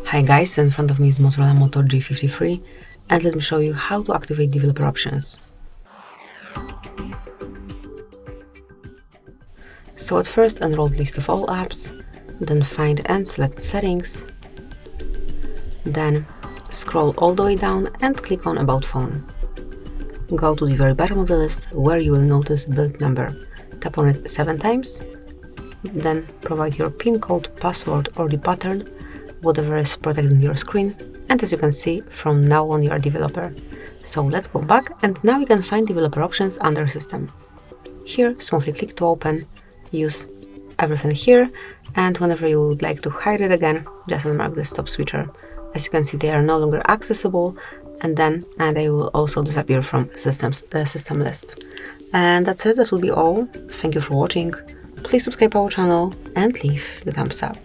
Hi guys, in front of me is MOTOROLA Moto G53 and let me show you how to activate developer options. So at first enroll the list of all apps, then find and select settings, then scroll all the way down and click on About Phone. Go to the very bottom of the list where you will notice build number. Tap on it 7 times, then provide your PIN code, password or the pattern, whatever is protecting your screen, and as you can see, from now on you are a developer. So let's go back and now you can find developer options under System. Here, smoothly click to open, use everything here, and whenever you would like to hide it again, just unmark the stop switcher. As you can see, they are no longer accessible, and then they will also disappear from the system list. And that's it, that will be all. Thank you for watching. Please subscribe our channel and leave the thumbs up.